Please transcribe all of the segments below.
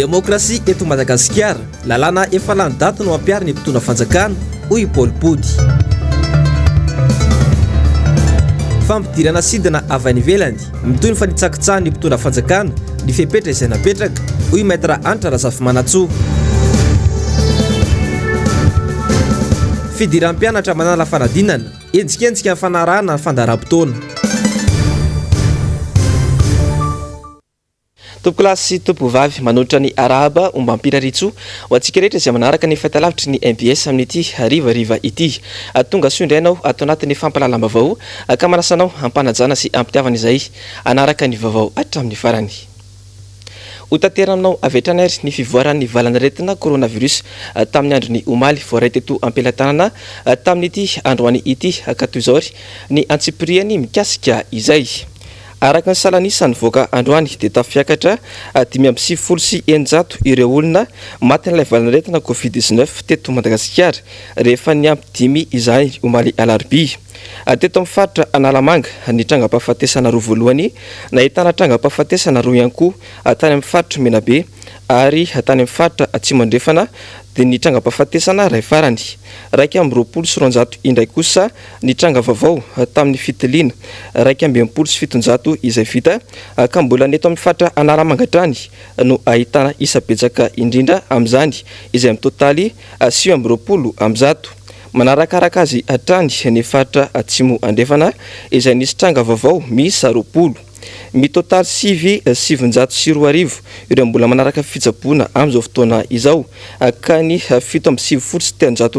Demokrasia eto Madagasikara, lalàna efa lany daty no ampiary ny mpitondra fanjakana hoy Paul Pody. Fampidirana sidina avy any ivelany, mitoy ny fanitsakitsaha ny mpitondra fanjakana, ny fepetra izay napetraka hoy Maître Antra Razafy Manatsoa. Fidiram-pianatra manala fanadinana, enjikensika ny fanarahana ny fandaharam-potoana. Tompo klasy sy tompo vavy manoatra ny arahaba omba ampiraritso ho antsika rehetra izay manaraka ny fahitalavitry ny MBS amin'ity harivariva ity. Tonga soa indrainao ato anatin'ny fampalalam-bavao ka manasanao ampanajana sy ampitiavana izay anaraka ny vavao hatramin'ny farany. Ho tanterana aminao avetrana ny fivoaran'ny valan'aretina coronavirus tamin'ny andron'ny omaly voaray teto ampelantanana tamin'ity androany ity katoizaory ny antsipiriany mikasika izay. Araka ny salanisany voaka androany dia tafiakatra 570 ireo olona maty n'ilay valan'aretina Covid-19 teto Madagasikara rehefa ny ampy 10 izany omaly alarobia. Teto amin'ny faritra Analamanga ny trangam-pahafatesana roa voalohany, nahitana trangam-pahafatesana roa ihany koa tany amin'ny faritra Menabe ary tany amin'ny faritra Atsimo Andrefana dia ny trangam-pahafatesana ray farany. Raiky amby 20 indray kosa ny tranga vaovao tamin'ny fitiliana, raiky amby 700 izay vita ka mbola neto amin'ny faritra Analamanga trany no ahitana isa betsaka indrindra amin'izany izay amin'ny totaly 720. Manarakaraka azy hatrany ny faritra Atsimo Andrefana izay nisy tranga vaovao miisa 20. Mitotaly 720 ireo mbola manaraka fitsaboana amin'izao fotoana izao ka ny 7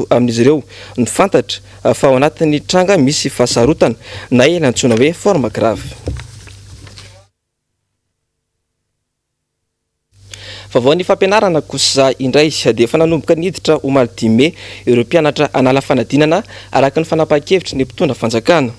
amin'izy ireo ny fantatra fa ao anatin'ny tranga misy fahasarotana na ela antsoina hoe forme grave. Vavao ny fampianarana kosa indray dia efa nanomboka niditra omaly 10 Mey ireo mpianatra anala fanadinana araka ny fanapahan-kevitry ny mpitondra fanjakana.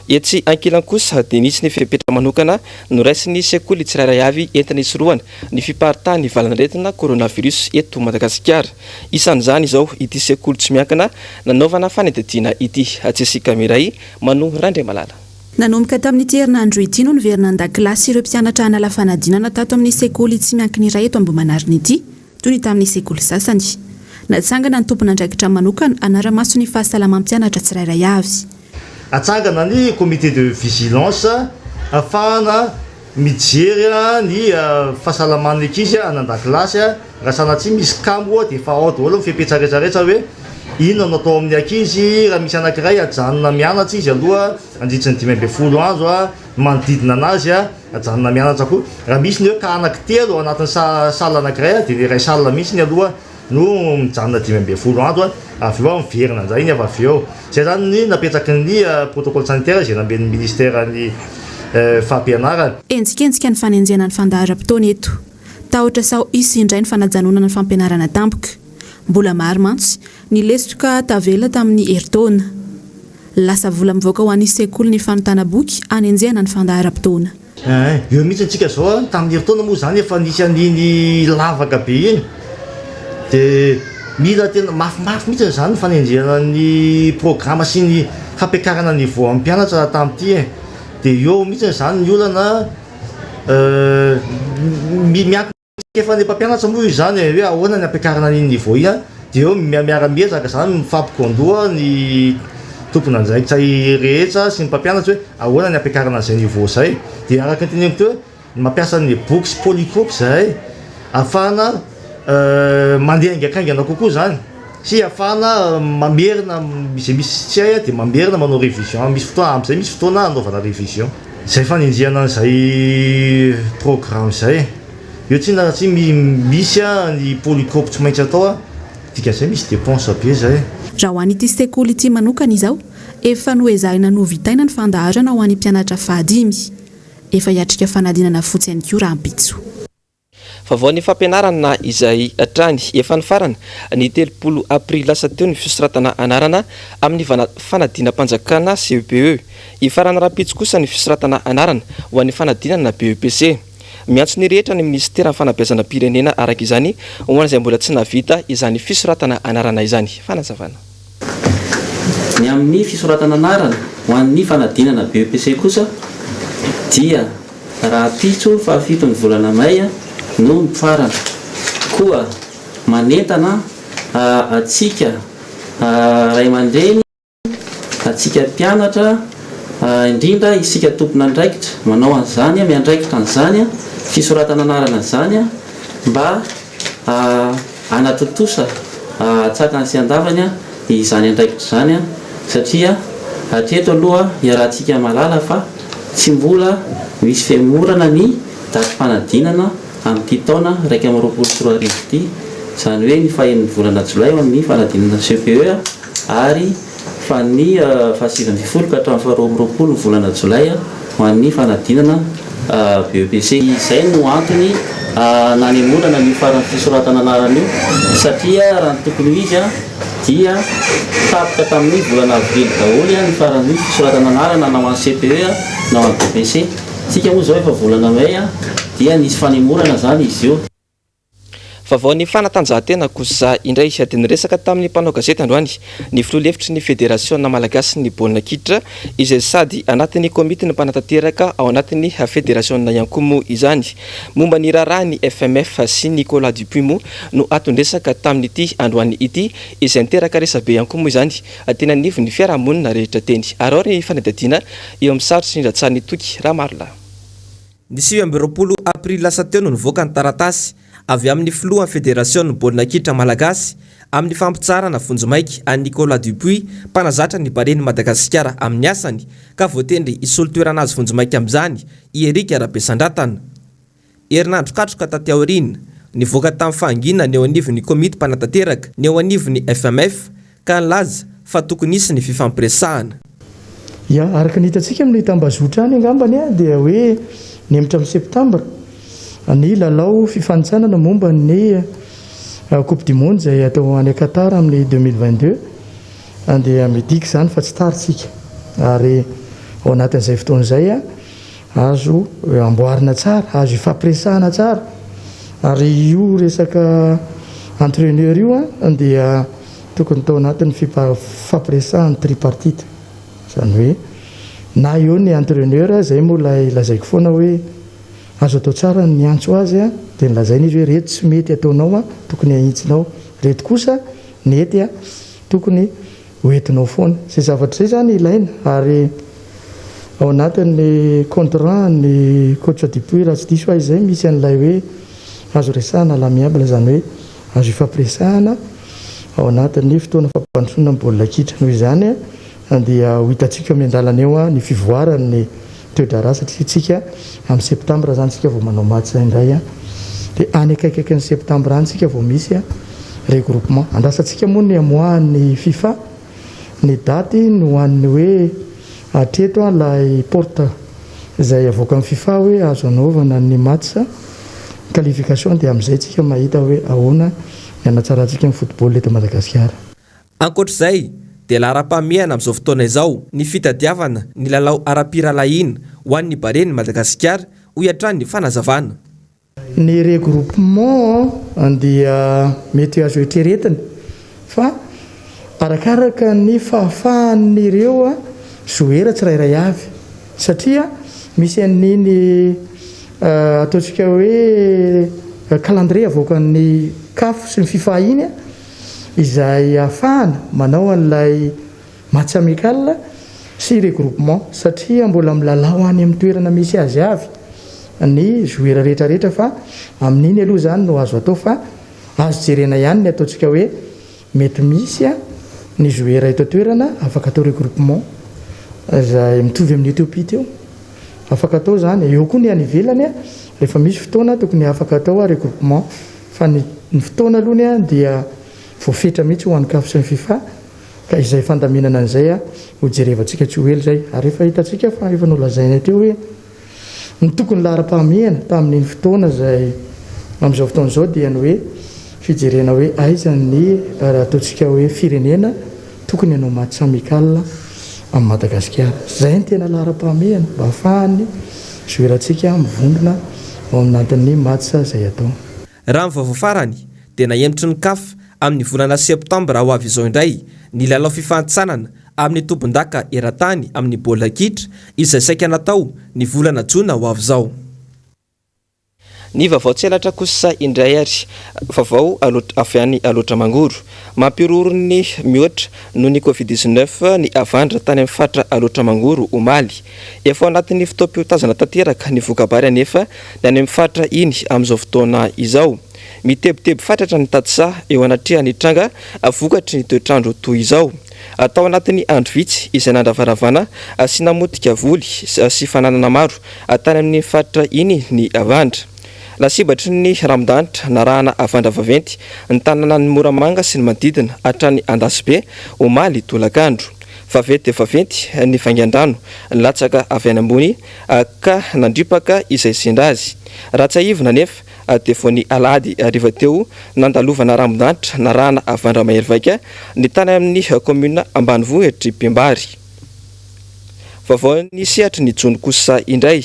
Etsy ankilan kosa dia nisy ny fepetra manokana no raisiny sekoly tsirairay avy entina isoroana ny fiparitahan'ny valan'aretina coronavirus eto Madagasikara. Isan'izany izao ity sekoly tsy miankina nanaovana fanadinana ity. Atsesika miray Mano Randriamalala. Nanomboka tamin'ity herinandro ity no niverina an-dakilasy ireo mpianatra anala fanadinana tato amin'ny sekoly tsy miankina iray eto Ambohimanarina ity toy ny tamin'ny sekoly sasany. Natsangana ny tompon'andraikitra manokana anara-maso ny fahasalamam-pianatra tsirairay avy. Atsangana ny comité de vigilance afahana mijery ny fahasalaman'ny ankizy an-dakilasy raha sanatsy misy kambo dia efa ao daholo mifepetsaretsaretsara hoe inona no atao amin'ny ankizy raha misy anankiray ajanona mianatra izy aloha andritra ny 12 andro manodidina anazy ajanona mianatra koa. Raha misy ny hoe ka anankitelo ao anatin'ny sala anankiray dia ny iray sala mihitsy ny aloha no mijanona 12 andro avy eo miverina an'izay iny avy eo. Zay zany ny napetraky ny protocole sanitaire izay namen'ny ministère ny fampianarana. Enjikensika ny fanenjehana ny fandaharam-potoana eto. Tahotra sao isy indray ny fanajanonana ny fampianarana tampoka. Mbola maro mantsy ny lesoka tavela tamin'ny herintaona. Lasa vola mivoaka ho an'ny sekoly ny fanotana boky hanenjehana ny fandaharam-potoana. Eo mihitsy antsika zao tamin'ny herintaona moa zany efa nisy an'iny lavaka be iny. Dia mila tena mafimafy mihitsy zany fanenjehana ny programma sy ny fampiakarana niveau amin'ny mpianatra tamin'ity. Dia eo mihitsy zany ny olana miankina efa ny mpampianatra moa io zany hoe ahoana ny ampiakarana ny niveau iny dia eo miara-miezaka zany mifampikondoha ny tompon'andraikitra rehetra sy ny mpampianatra hoe ahoana ny ampiakarana an'izay niveau izay. Dia araka ny teneniko teo mampiasa ny boky sy polycope izay ahafahana mandeha aingaikaingana kokoa zany sy ahafahana mamerina izay misy tsy hay dia mamerina manao révision misy fotoana amin'izay misy fotoana anaovana révision. Izay fanenjehana an'izay programme izay. Io tsy na tsy misy ny polycope tsy maintsy atao dikan'izay misy dépense be izay. Raha ho an'ity sekoly ity manokana izao efa noezahina novitaina ny fandaharana ho an'ny mpianatra fahadimy. Efa hiatrika fanadinana fotsy ihany koa raha ampitso. Vavao ny fampianarana izay hatrany efa ny farana ny 30 aprily lasa teo ny fisoratana anarana amin'ny fanadinam-panjakana CEPE. Ifarana rapitso kosa ny fisoratana anarana ho an'ny fanadinana BEPC. Miantso ny rehetra ny ministera fanabeazana pirenena araka izany ho an'izay mbola tsy navita izany fisoratana anarana izany. Fanazavana. Ny amin'ny fisoratana anarana ho an'ny fanadinana BEPC kosa dia rapitso fa 7 volana May no mifarana koa manentana atsika ray aman-dreny, atsika mpianatra, indrindra isika tompona andraikitra manao an'izany miandraikitra an'izany fisoratana anarana zany mba anatotosa tsakany sy andavany izany andraikitra zany satria hatreto aloha iarahantsika malala fa tsy mbola misy fiamorana ny datim-panadinana amin'ity taona 2024 ity, izany hoe ny fahen'ny volana jolay amin'ny fanadinana CPE ary fa ny fahasivany folo ka hatramin'ny 2020 volana jolay ho an'ny fanadinana BEPC. Izay no antony nanemorana ny farany fisoratana anarana io satria raha ny tokony izy dia tapaka tamin'ny volana avrily daholo ny farany fisoratana anarana na ho an'ny CPE na ho an'ny BEPC. Tsika moa zao efa volana May dia nisy fanemorana zany izy io. Vaovao ny fanatanjahantena kosa indray teny resaka tamin'ny mpanao gazety androany ny filoha-hevitry ny Fédération malagasy ny baolina kitra izay sady anatin'ny komity ny mpanatanteraka ao anatin'ny Fédération Yankomo izany. Momba ny raharaha ny FMF sy Nicolas Dupuis no atondresaka tamin'ity androany ity izay niteraka resabe Yankomo izany tena nivo ny fiarahamonina rehetra teny ary ny fanadadiana eo amin'ny sarotra indratsan'ny toky Ramarla. Ny 20 aprily lasa teo no nivoaka ny taratasy avy amin'ny filohan'ny Fédération baolina kitra malagasy amin'ny fampitsarana vonjimaiky a Nicolas Dupuis mpanazatra ny bareny Madagasikara amin'ny asany ka voatendry isolo toerana azy vonjimaiky amin'izany i Eric Rabesandratana. Herinandro katroka taty aorina nivoaka tamin'ny fahangina ny eo anivon'ny komity mpanatanteraka ny eo anivon'ny FMF ka nilaza fa tokony isy ny fifampiresahana. Ya araka ny hitantsika amin'ny tambazotra any angambany dia hoe ny 1 septambra ny lalao fifanitsanana momba ny Coupe du Monde izay atao any Qatar amin'ny 2022 dia midika izany fa tsy taritsika ary ao anatin'izay fotoana izay azo amboarina tsara, azo ifampiresahana tsara ary io resaka entraîneur io dia tokony tao anatin'ny fampiresahana tripartite, izany hoe na eo ny entraîneur izay moa ilay lazaiko foana hoe azo atao tsara ny antso azy dia nilazaina izy hoe reto tsy mety ataonao tokony ahintsinao, reto kosa nety tokony hoentinao foana. Izay zavatra izay zany ilaina ary ao anatin'ny contrat ny coach Dupuis raha tsy diso azy izay misy an'ilay hoe azo resahana l'amiable, izany hoe azo ifampiresahana ao anatin'ny fotoana fampandrosoana amin'ny baolina kitra. Noho izany dia ho hitantsika miandalana eo ny fivoarany toedrara satria tsika amin'ny septambra zany tsika vao manao match indray dia any akaikaiky ny septambra any tsika vao misy regroupement. Andrasantsika moa ny amoahan'ny FIFA ny daty no hoan'ny hoe atreto ilay porte izay avoaka amin'ny FIFA hoe azo anaovana ny match qualification dia amin'izay tsika mahita hoe ahoana ny anatsarantsika ny football eto Madagasikara. Ankoatr'izay dia lara-pamehana amin'izao fotoana izao ny fitadiavana ny lalao ara-piralahiana ho an'ny bareny Madagasikara ho hiatran'ny fanazavana. Ny regroupement dia mety azo eritreretina fa arakaraka ny fahafahan'ireo zoera tsirairay avy satria misy an'iny ataontsika hoe calendrier avoakan'ny CAF sy ny FIFA iny izay ahafahana manao an'ilay match amical sy regroupement satria mbola milalao any amin'ny toerana misy azy avy ny joueur rehetrarehetra fa amin'iny aloha zany no azo atao fa azo jerena ihany ny ataontsika hoe mety misy ny joueur eto toerana afaka atao regroupement izay mitovy amin'ny Ethiopie teo afaka atao zany. Eo koa ny any ivelany rehefa misy fotoana tokony afaka atao regroupement fa ny fotoana aloha dia voafetra mihitsy ho an'ny CAF sy ny FIFA ka izay fandaminana an'izay ho jerevantsika tsy ho ela zay ary efa hitantsika fa efa nolazaina teo hoe ny tokony lara-pahamehana tamin'ny fotoana izay amin'izao fotoana izao dia ny hoe fijerena hoe aiza ny ataontsika hoe firenena tokony hanao match amical amin'ny Madagasikara. Izay ny tena lara-pahamehana mba ahafahany joueurantsika mivondrona ao anatin'ny match izay atao. Raha ny vaovao farany dia nahemotry ny CAF amin'ny volana septambra ho avy izao indray ny lalao fifanitsanana amin'ny tompon-daka eran-tany amin'ny baolina kitra izay saika natao ny volana jona ho avy izao. Ny vaovao tselatra kosa indray ary vaovao avy any aloatra mangoro mampiroro ny mihoatra no ny Covid-19 ny avandra tany amin'ny fatra aloatra mangoro omaly efa anatin'ny fotoam-piotazana tanteraka ny vokabary anefa ny any amin'ny fatra iny amin'izao fotoana izao mitebiteby fatratra ny tatsaha eo anatria ny tranga vokatry ny toetrandro toy izao atao anatin'ny andro vitsy izay nandravaravana sy namotika voly sy fananana maro tany amin'ny fatra iny ny avandra lasibatry ny ramodanitra narahana avandra vaventy ny tanana ny Moramanga sy ny manodidina hatrany Andasibe omaly tolakandro vaventy vaventy ny vangan-drano latsaka avy any ambony ka nandripaka izay sendra azy raha tsy aivina nefa dia vao ny alahady ariva teo nandalovana ramodanitra narahana avandra mahery ny tany amin'ny commune Ambanivohitra Piambary. Vaovao ny sehatry ny jono kosa indray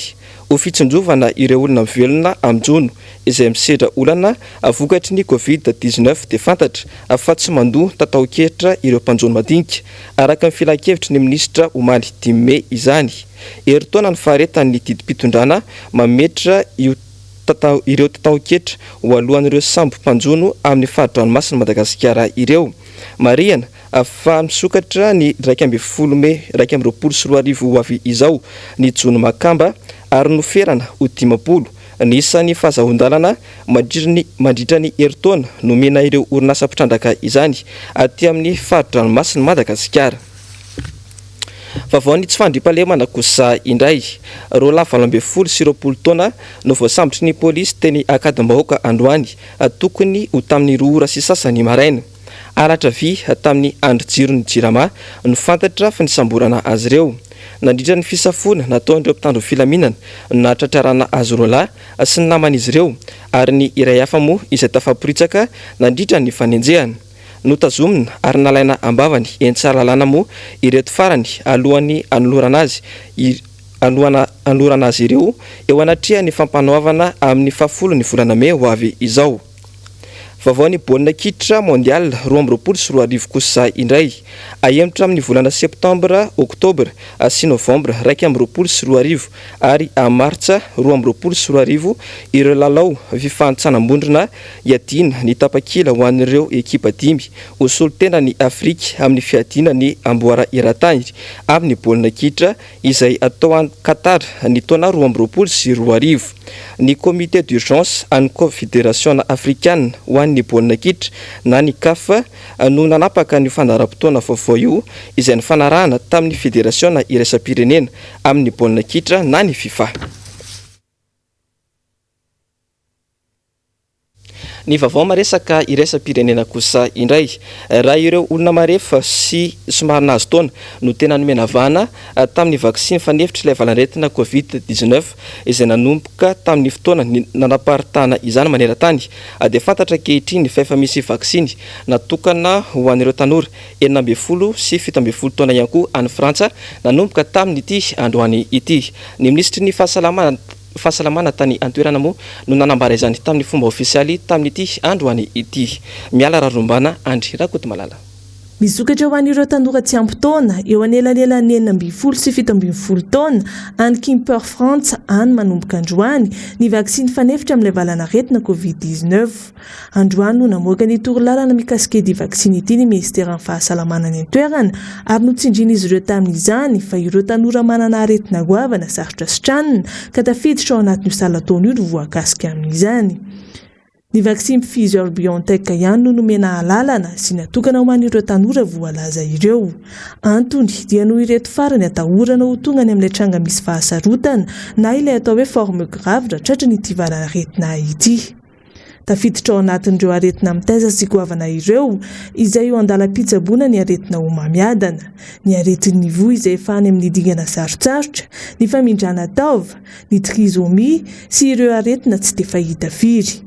ho fitsinjovana ireo olona mivelona amin'ny jono izay misedra olana vokatry ny Covid-19 dia fantatra fa tsy mandoa tatao-kevitra ireo mpanjono madinika araka ny filan-kevitry ny ministra Omaly Dime izany. Eritaona ny faharetan'ny didim-pitondrana mametra ireo tatao-kevitra ho alohan'ireo sambo mpanjono amin'ny fahadranonmasina Madagasikara ireo. Mariana fa misokatra ny 12 Mei 2024 ho avy izao ny jono makamba ary noferana ho 10 ny isan'ny fahazahon-dalana mandritra ny eritaona nomena ireo orinasa mpitrandraka izany aty amin'ny fahadranonmasina Madagasikara. Vaovao ny tsy fandriampahalemana kosa indray rola 20 sy 20 taona no voasambotry ny polisy teny akadimbahoaka androany tokony ho tamin'ny 2 ora sy sasany maraina aratra vy tamin'ny andro jiro ny jirama no fantatra fa nisamborana azy ireo nandritra ny fisafona nataon'ireo mpitandro filaminana natratrarana azy rola sy ny naman'izy ireo ary ny iray hafa moa izay tafaporitsaka nandritra ny fanenjehana notazomina ary nalaina ambavany entsara-lalàna moa ireto farany alohan'ny anolorana azy ireo eo anatria ny fampanoavana amin'ny 10 ny volana Mei ho avy izao. Vaovao ny baolina kitra mondial 2024 kosa indray ahemotra amin'ny volana septambra, oktobra sy novambra 2024 ary martsa 2024 ireo lalao fifantsana-bondrina iadina ny tapakila ho an'ireo ekipa 10 ho solotena ny Afrika amin'ny fiadina ny amboara eran-tany amin'ny baolina kitra izay atao any Qatar ny taona 2024. Ny comité d'urgence any confédération africaine ho an'ny baolina kitra na ny CAF no nanapaka ny fandaharam-potoana vaovao io izay nifanarahana tamin'ny fédération iraisam-pirenena amin'ny baolina kitra na ny FIFA. Ny vaovao maresaka iraisam-pirenena kosa indray raha ireo olona marefa sy somary nahazo taona no tena nomena vahana tamin'ny vaksiny fanefitra ilay valanretina Covid-19 izay nanomboka tamin'ny fotoana nanaparitahana izany maneran-tany dia fantatra ankehitriny fa efa misy vaksiny natokana ho an'ireo tanora 12 sy 17 taona ihany koa any Frantsa nanomboka tamin'ity androany ity. Ny ministry ny fahasalamana tany antoerana moa no nanambara izany tamin'ny fomba ofisialy tamin'ity androany ity. Miala rarombana Andry Rakotomalala. Misokatra ho an'ireo tanora tsy ampy taona eo anelanelan'ny 12 sy 17 taona any Quimper France any manomboka androany ny vaksiny fanefitra amin'ilay valanaretina Covid-19. Androany no namoaka ny torolalana mikasika ity vaksiny ity ny ministera ny fahasalamana ny antoerana ary notsindrina izy ireo tamin'izany fa ireo tanora manana aretina goavana sarotra sitranina ka tafiditra ao anatin'io salan-taona io no voakasika amin'izany. Ny vaksiny Pfizer-BioNTech ihany no nomena alalana sy natokana ho an'ireo tanora voalaza ireo. Antony dia no ireto farany atahorana ho tonga any amin'ilay tranga misy fahasarotana na ilay atao hoe forme grave tratry ny valanaretina ity. Tafiditra ao anatin'ireo aretina mitaiza sy goavana ireo izay eo andalam-pitsaboana ny aretina homamiadana, ny aretin'ny voa izay efa any amin'ny dingana sarotsarotra, ny famindrana taova, ny trisomie sy ireo aretina tsy dia fahita firy.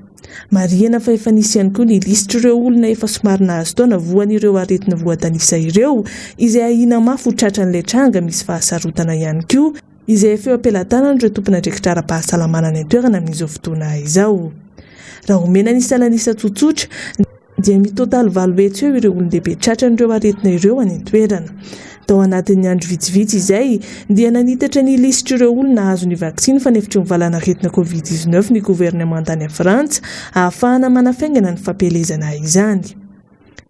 Mariana fa efa nisy ihany koa ny lisitra ireo olona efa somary nahazo taona voan'ireo aretina voatanisa ireo izay ahina mafy ho tratran'ilay tranga misy fahasarotana ihany koa izay efa eo ampelantanan'ireo tompon'andraikitra ara-pahasalamana ny antoerana amin'izao fotoana izao. Raha omena ny salanisa tsotsotra dia mitotaly 8 hetsy eo ireo olon-dehibe tratran'ireo aretina ireo any an-toerana. Tao anatin'ny andro vitsivitsy izay dia nanitatra ny lisitra ireo olona azo ny vaksiny fanefitry ny valana aretina COVID-19 ny gouvernement any Frantsa ahafahana manafaingana ny fampelezana izany.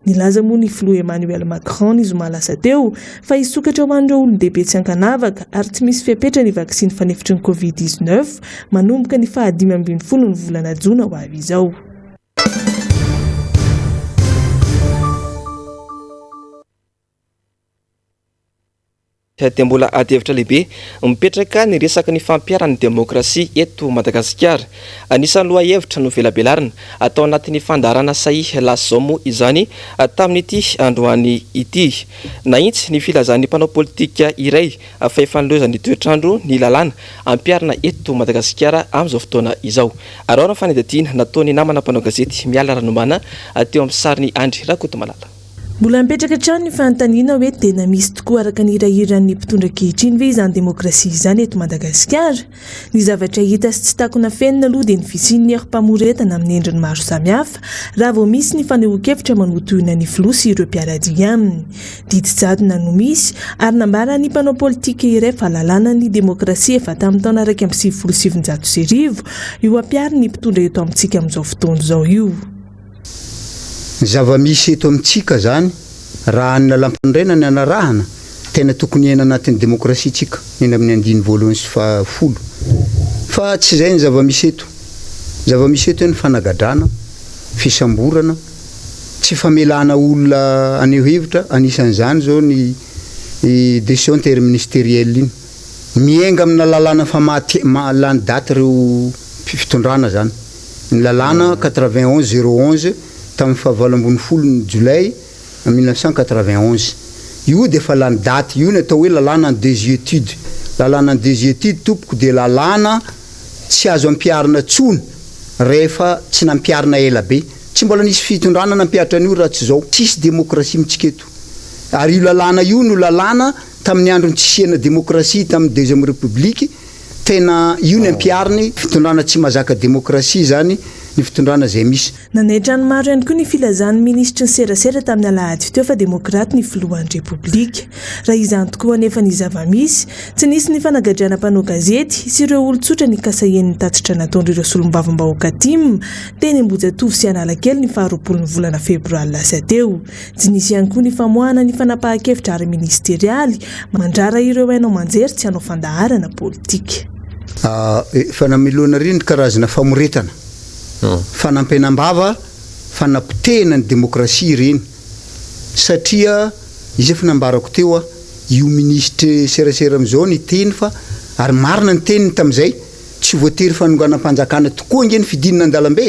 Nilaza moa ny filoha Emmanuel Macron ny zoma lasa teo fa hisokatra ho an'ireo olon-dehibe tsy ankanavaka ary tsy misy fepetra ny vaksiny fanefitry ny COVID-19 manomboka ny 15 ny volana Jona ho avy izao. Dia mbola adihevitra lehibe mipetraka ny resaka ny fampiaran'ny demokrasia eto Madagasikara. Anisan'ny lohahevitra no velabelarina atao anatin'ny fandarana sahy lasa zao moa izany tamin'ity androany ity. Nahitsy ny filazan'ny mpanao politika iray fa efa nilozan'ny toetrandro ny lalàna ampiarina eto Madagasikara amin'izao fotoana izao. Ary ao ny fanedadiana nataony namana mpanao gazety Miala Ranomana teo amin'ny sariny Andry Rakotomalala. Mbola mipetraka trano ny fanontaniana hoe tena misy tokoa araka ny hirahiran'ny mpitondra ankehitriny ve izany demokrasia izany eto Madagasikara. Ny zavatra hita sy tsy takona fenina aloha dia ny fisian'ny herim-pamoretana amin'ny endriny maro samihafa raha vao misy ny fanehoan-kevitra manotohina ny filoha sy ireo mpiaradia aminy. Didy jadona no misy ary nambara ny mpanao politika iray fa lalàna ny demokrasia efa tamin'ny taona 1979 io ampiary ny mpitondra eto amintsika amin'izao fotoana izao io. Zava-misy eto amintsika zany raha ny lalam-pandrena ny anarahana tena tokony ena anatin'ny demokrasia tsika eny amin'ny 9 fa tsy izay ny zava-misy eto ny fanagadrana fisamborana tsy famelana olona aneho hevitra anisan'izany zao ny décision interministérielle iny mienga amina lalàna fa lany daty reo fitondrana zany ny lalàna 91 tamin'ny 7 Jolay 1991 io dia fa lany daty io ny atao hoe lalàna des études tompoko dia lalàna tsy azo ampiarina tsony rehefa tsy nampiarina ela be tsy mbola nisy fitondrana nampiaritra an'io raha tsy zao tsisy demokrasia mitsika eto ary io lalàna io no lalàna tamin'ny andro ny tsisiana demokrasia tamin'ny deuxième république tena io ny ampiariny fitondrana tsy mazaka demokrasia zany ny fitondrana zay misy. Nanaitra ny maro ihany koa ny filazan'ny ministra ny serasera tamin'ny alahady teo fa demokraty ny filohan'ny repoblika. Raha izany tokoa anefa ny zava-misy tsy nisy ny fanagadrana mpanao gazety sy ireo olon-tsotra ny kasayen'ny tatitra nataon'ireo solombavambahoaka TIM teny Ambohijatovo sy Analakely ny 20 volana febroary lasa teo. Tsy nisy ihany koa ny famoahana ny fanapahan-kevitra ary ministerialy mandrara ireo hainao manjery tsy hanao fandaharana politika. Fanamelona rindry karazana famoretana fanampenam-bava fanapotehana ny demokrasia ireny satria izy efa nambarako teo io ministre serasera amin'izao ny teny fa ary marina ny teniny tamin'izay tsy voatery fanonganam-panjakana tokoa nge ny fidinina an-dalambe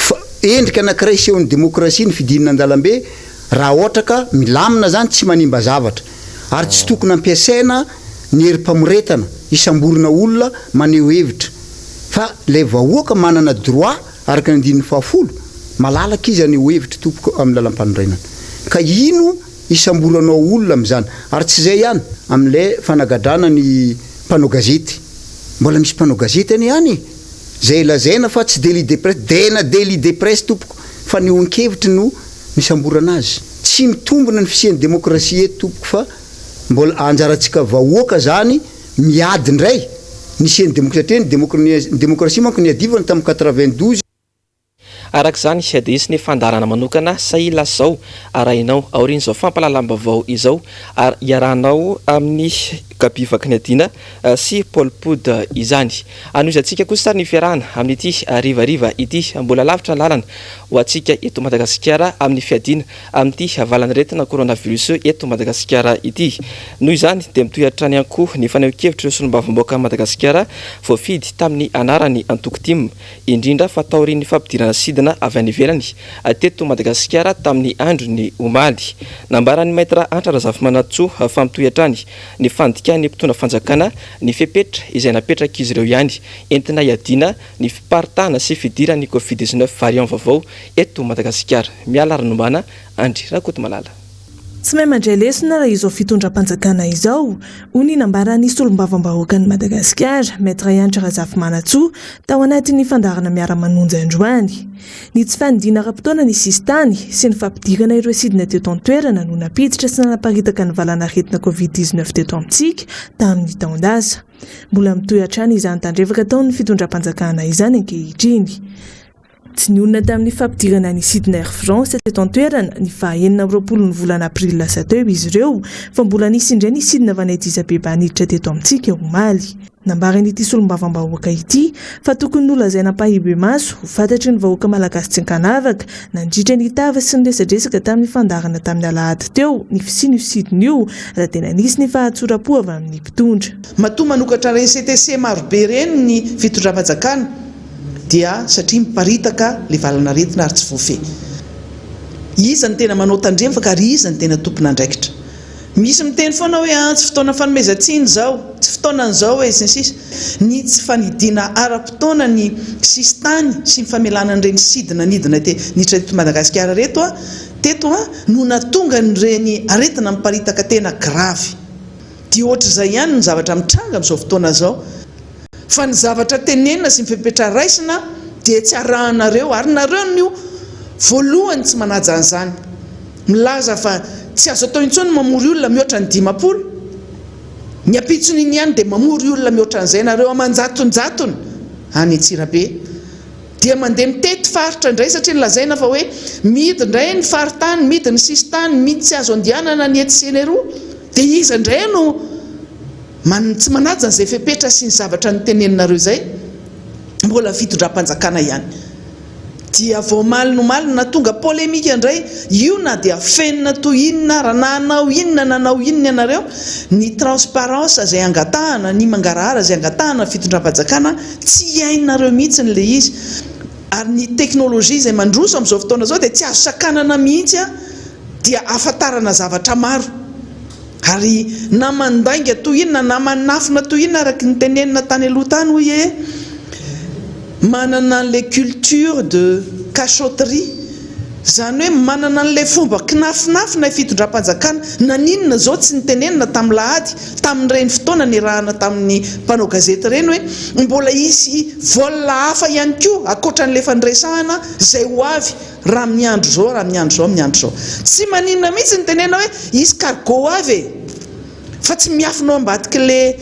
fa endrika anankiray isehon'ny demokrasia ny fidinina an-dalambe raha ohatra ka milamina zany tsy manimba zavatra ary tsy tokony ampiasaina ny herim-pamoretana isamborina olona maneho hevitra fa le vahoaka manana droit araka ny 10 malalaka izy aneho hevitra tompoko amin'ny lalam-panorenana ka ino isamboranao olona amin'izany ary tsy izay ihany amin'ilay fanagadrana ny mpanao gazety mbola misy mpanao gazety any ihany zay lazaina fa tsy délit de presse dena délit de presse tompoko fa ny oan-kevitra no misamborana azy tsy mitombona ny fisian'ny demokrasia eto tompoko fa mbola anjarantsika vahoaka zany miady indray nisy demokrasia ny demokrasia manko ny adivana tamin'ny 92 araka izany adisy ny fandarana manokana saila zao arahinao aorin'izao fampalalam-bavao izao ary iarahanao amin'ny gabivaky ny adina sy Paul Poud izany anoizantsika kosa sary ny fiarahana amin'ity rivariva ity mbola lavitra ny lalana ho antsika eto Madagasikara amin'ny fiadina amin'ity valan'retina coronavirus eto Madagasikara ity noho izany dia mitohatra ny ankoho ny fanehoan-kevitra solombavambaoaka Madagasikara voafidy tamin'ny anarany antoko TIM indrindra fa taorian'ny fampidirana sidina avy any ivelany teto Madagasikara tamin'ny andro ny omaly nambaran'ny maître Antra Razafimanatso fa mitohatrany ny ny mpitondra fanjakana ny fepetra izay napetraka izy ireo ihany entina iadina ny fiparitahana sy fidirana ny COVID-19 variant vaovao eto Madagasikara. Miala Ranomana, Andry Rakotomalala. tsy mahay mandray lesona raha izao fitondram-panjakana izao ho ny nambarany solom-bavambahoaka ny Madagasikara Maître Yantra Razafy-Manatsoa tao anatin'ny fandarana miara-manonjy androany. Ny tsy fanidina ara-potoana ny sistany sy ny fampidirana ireo sidina teto an-toerana no napiditra sy nanaparitaka ny valanaretina Covid-19 teto amintsika tamin'ny taon-dasa. Mbola mitohy hatrany izany tandrevaka taon'ny fitondram-panjakana izany ankehitriny. Tsy niolona tamin'ny fampidirana ny sidina Air France teto an-toerana ny 29 ny volana aprila lasa teo izy ireo fa mbola nisy indray ny sidina Vanety Isabeba niditra teto amintsika omaly. Nambarany ity solom-bavambahoaka ity fa tokony nolazaina pahibe maso ho fantatry ny vahoaka malagasy tsy ankanavaka nandritra ny tava sy ny resadresaka tamin'ny fandarana tamin'ny alahady teo ny fisiny sidina io raha tena nisy ny fahatsorapo avy amin'ny mpitondra. Matoa manokatra reny CTC marobe reny ny fitondram-panjakana dia satria miparitaka le valanaretina ary tsy voafehy. Iza ny tena manao tandremaka ary iza ny tena tompona andraikitra. Misy miteny foana hoe tsy fotoana fanomezan-tsiny zao, tsy fotoanan'izao hoe sisy. Ny tsy fanidina ara-potoana ny sistany sy ny famelana an'ireny sidina nidina niditra teto Madagasikara teto no natonga n'ireny aretina miparitaka tena gravy. Dia ohatr'izay ihany ny zavatra mitranga amin'izao fotoana zao. Fa ny zavatra tenenina sy ny fepetra raisina dia tsy arahanareo ary nareo no voalohany tsy manaja an'izany. Milaza fa tsy azo atao intsony mamory olona mihoatra ny 10. Ny apitsony iny ihany dia mamory olona mihoatra an'izay nareo amanjatonjatony any Antsirabe. Dia mandeha mitety faritra indray satria nilazaina fa hoe midy indray ny faritany, midy ny sistany, midy tsy azo andianana ny etsy dia iza indray no tsy manaja an'izay fepetra sy ny zavatra ny teneninareo izay mbola fitondram-panjakana ihany. Dia voamalinomalina na tonga polémika indray io na dia fenina toy inona raha nanao inona ianareo ny transparence izay angatahana ny mangarahara izay angatahana fitondram-panjakana tsy hainareo mihitsy n'le izy ary ny teknôlôjia izay mandroso amin'izao fotoana izao dia tsy azo sakanana mihitsy dia ahafantarana zavatra maro ary na mandainga toy inona na manafina toy inona araka ny tenenina tany aloha tany hoe manana les cultures de cachotterie zany hoe manana an'ilay fomba kinafinafina fitondram-panjakana na ninona zao tsy nitenenina tamin'ny lahady tamin'ireny fotoana ny rahana tamin'ny mpanao gazety ireny hoe mbola isy vola hafa ihany koa akoatran'ilay fandraisahana izay ho avy raha miandro zao tsy maninona mihitsy nitenena hoe isy cargo avy fa tsy miafinao ambadik'le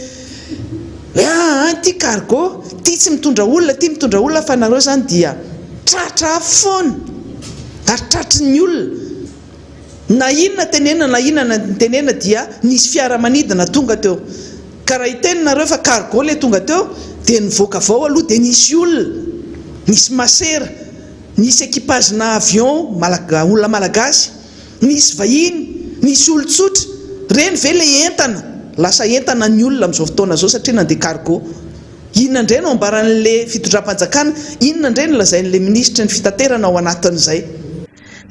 ty cargo ty tsy mitondra olona fa nareo zany dia tratra foana ary tratry ny olona na inona tenena dia nisy fiaramanidina tonga teo ka raha itenenareo fa cargo le tonga teo dia nivoaka avao aloha dia nisy olona nisy masera nisy équipage-na avion olona malagasy nisy vahiny nisy olon-tsotra reny ve le entana lasa entana ny olona amin'izao fotoana zao satria nandeha cargo. Inona indray no ambaran'le fitondram-panjakana, inona indray no lazain'le ministra ny fitaterana ao anatin'izay.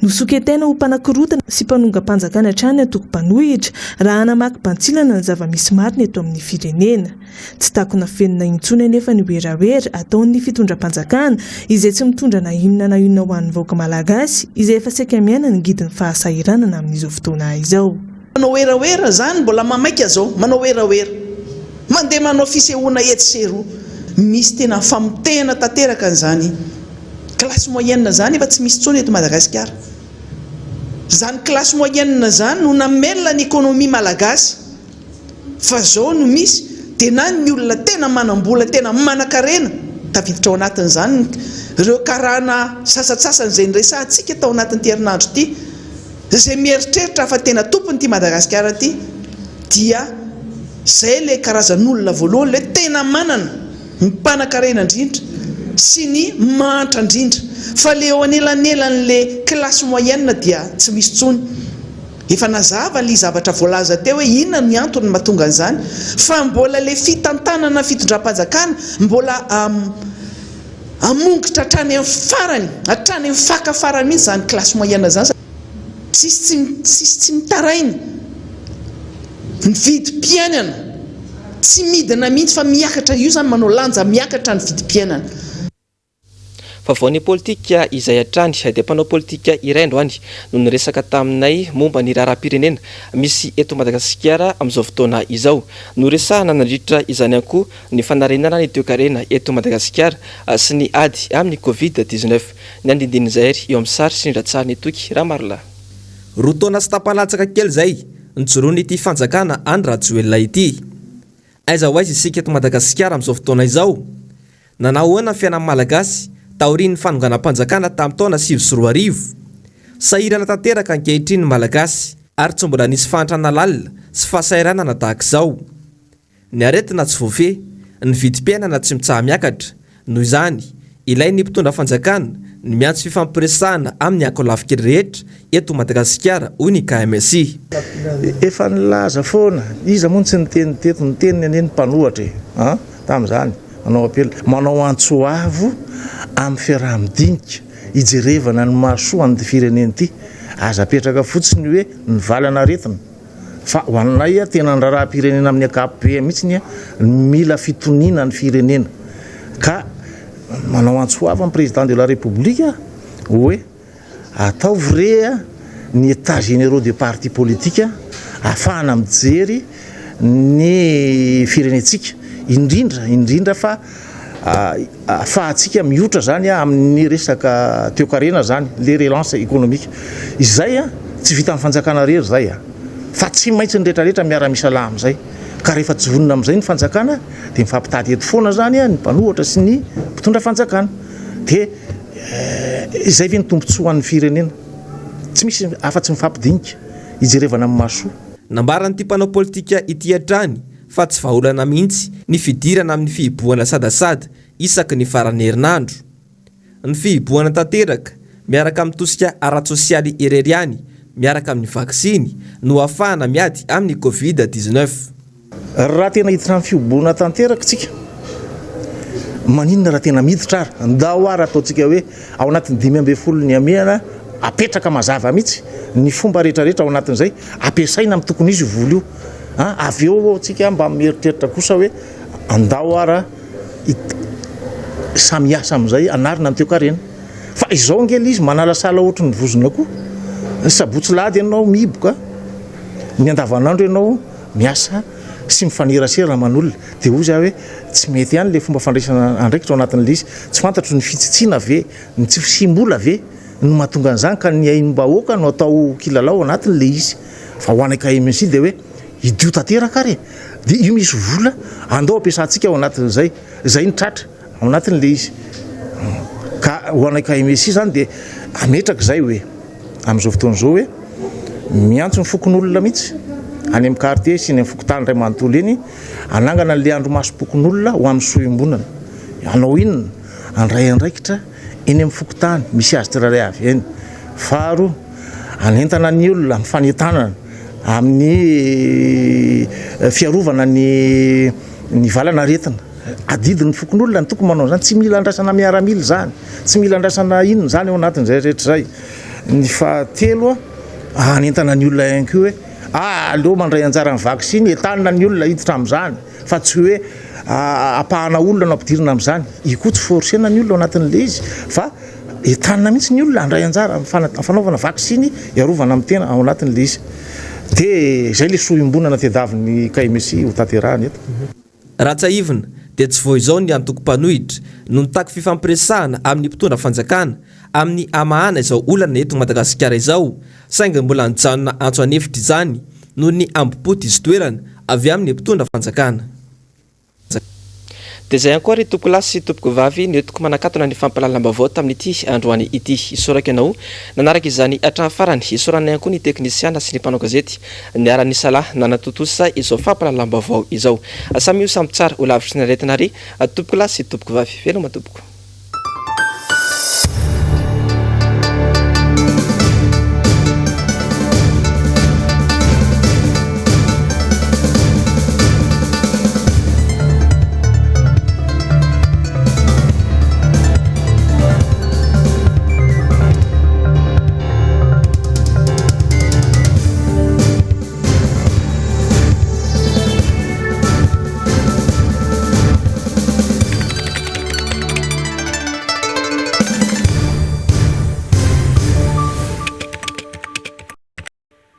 Nosoketena ho mpanakorotana sy mpanonga-panjakana hatrany atoko-panohitra raha hanamaky bantsilana ny zava-misy marina eto amin'ny firenena. Tsy takona fenina intsony anefa ny oeraoera ataon'ny fitondram-panjakana izay tsy mitondra na inona ho an'ny vahoaka malagasy izay efa saika miaina ny ngidin'ny fahasahiranana amin'izao fotoana izao. Manao oeraoera zany mbola mamaika zao, manao oeraoera. Mandeha manao fisehoana etsy misy tena famotehana tanteraka an'izany classe moyenne zany efa tsy misy tsony eto Madagasikara. Zany classe moyenne zany no namelona ny économie malagasy fa zao no misy dia na ny olona tena manambola tena manan-karena tafiditra ao anatin'izany ireo karana sasatsasany izay niresahantsika tao anatin'ity herinandro ity izay mieritreritra fa tena tompony ity Madagasikara ity dia zay le karazan'olona voalohany le tena manana mimpanan-karena indrindra sy ny mantra indrindra fa le eo anelan'elan'le classe moyenne dia tsy misy tsony. Efa nazava le zavatra voalaza teo hoe inona ny antony mahatonga an'izany fa mbola le fitantanana fitondram-panjakana mbola amongotra hatrany amin'ny farany hatrany amin'ny faka farany mihitsy zany classe moyenne zany tsy mitaraina ny vidim-piainana tsy midina mihitsy fa miakatra io zany manao lanja miakatra ny vidim-piainana. fa vao ny politika izay hatrany dia mpanao politika iray androany no niresaka taminay momba ny raharam-pirenena misy eto Madagasikara amin'izao fotoana izao. No resahana nandritra izany ankoa ny fanarenana ny toe-karena eto Madagasikara sy ny ady amin'ny Covid-19. Ny andindin'izay eo amin'ny sary sy ny ratsahany Toky Ramarla. Roa taona sy tapalatsaka kely zay nijoroany ity fanjakana any Rajoelina ity. Aiza ho aiza isika eto Madagasikara amin'izao fotoana izao. Nanahoana ny fiainan'ny malagasy taorian'ny fanonganam-panjakana tamin'ny taona 2020. Sahirana tanteraka ankehitriny ny malagasy ary tsy mbola nisy fahantrana lalina sy fahasairanana tahaka izao. Ny aretina tsy voafeh, ny vidim-piainana tsy mitsaha miakatra. Noho izany, ilay ny mpitondra fanjakana ny miantso fifampiresahana amin'ny ankoalavika rehetra eto Madagasikara hoy ny KMSI. Efa nilaza foana, iza moa tsy niteny teto, niteny ny mpanohatra tamin'izany. Manao apela, manao antsoavo amin'ny fiaraha-midinika hijerevana ny mahasoa ny firenena ity. Aza apetraka fotsiny hoe ny valana aretina. Fa ho anay tena ny raharam-pirenena amin'ny ankapobeny mihitsy mila fitoniana ny firenena. Ka manao antsoavo amin'ny président de la République hoe atao vrai ny état généraux des partis politiques afahana mijery ny firenentsika indrindra fa afahantsika miotra zany amin'ny resaka toe-karena zany le relance économique. Izay tsy vita amin'ny fanjakana rery zay fa tsy maintsy ny rehetrarehetra miara-misalaha amin'izay. Ka rehefa tsy vonona amin'izay ny fanjakana dia mifampitady eto foana zany ny mpanohatra sy ny mpitondra fanjakana. Dia izay ve ny tombontsoa an'ny firenena. Tsy misy afa-tsy mifampidinika hijerevana amin'ny mahasoa. Nambaran'ity mpanao politika ity hatrany fa tsy vahaolana mihitsy ny fidirana amin'ny fihibohana sadasada isaky ny farany herinandro. Ny fihibohana tanteraka miaraka amin'ny tosika ara-tsosialy ereriany miaraka amin'ny vaksiny no ahafahana miady amin'ny Covid-19. Raha tena hiditra amin'ny fihibohana tanteraka tsika, maninona raha tena miditra ary andao ary ataontsika hoe ao anatin'ny 5 ny amiana apetraka mazava mihitsy ny fomba rehetrarehetra ao anatin'izay ampiasaina amin'ny tokony izy voly io. Avy eo tsika mba mieritreritra kosa hoe andao ara samiasa amin'izay anarina ny toe-karena. Fa izao ngely izy manalasala ohatry ny vozona koa. Sabotsy lady ianao mihiboka, ny andavanandro ianao miasa sy mifanerasera manolona. Dia hoy za hoe tsy mety ihany le fomba fandraisana andraikitra ao anatin'ilay izy. Tsy fantatro ny fitsitsiana ve, ny tsy fisimbola ve no mahatonga an'izany ka ny aim-bahoaka no atao kilalao anatin'ilay izy. Fa ho anay KMSI dia hoe idio tanteraka ary. Dia io misy vola andao ampiasantsika ao anatin'izay. Izay ny tratra ao anatin'ilay izy. Ka ho anay KMSI zany dia ametraka izay hoe amin'izao fotoana izao hoe miantso ny fokon'olona mihitsy any amin'ny quartier sy ny amin'ny fokotany ray manontolo eny anangana le andro masom-pokon'olona ho amin'ny sohim-bonana. Anao inona andray andraikitra eny amin'ny fokotany misy azy tsiraray avy eny. Faharoa anentana ny olona amin'ny fanentanana amin'ny fiarovana ny valana aretina. Adidin'ny fokon'olona ny tokony manao zany, tsy mila andrasana miaramila zany, tsy mila andrasana inona zany ao anatin'izay rehetra zay. Ny fahatelo anentana ny olona ihany koa hoe aleo mandray anjara ny vaksiny, entanina ny olona hiditra amin'izany, fa tsy hoe apahana olona no ampidirina amin'izany. Io koa tsy forsena ny olona ao anatin'ilay izy, fa entanina mihitsy ny olona andray anjara fanaovana vaksiny iarovana amin'ny tena ao anatin'ilay izy. Dia izay le sohim-bonana tediavin'ny KMSI ho tanterahany eto. Ratsaivina dia tsy vao izao ny antoko-panohitra no nitaky fifampiresahana amin'ny mpitondra fanjakana amin'ny amahana izao olana eto Madagasikara izao, saingy mbola nijanona antso anefitra izany noho ny ambopoty izy toerana avy amin'ny mpitondra fanjakana. Dia izay ankoa ry tompoko lahy sy tompoko vavy ny entiko manakatona ny fampalalam-baovao tamin'ity androany ity. Isoraka ianao nanaraka izany hatramin'ny farany, isorana ihany koa ny teknisiana sy ny mpanao gazety niara-ny salahy nanatotosa izao fampalalam-baovao izao. Samy io samy tsara ho lavitry ny aretina ary tompoko lahy sy tompoko vavy. Veloma tompoko.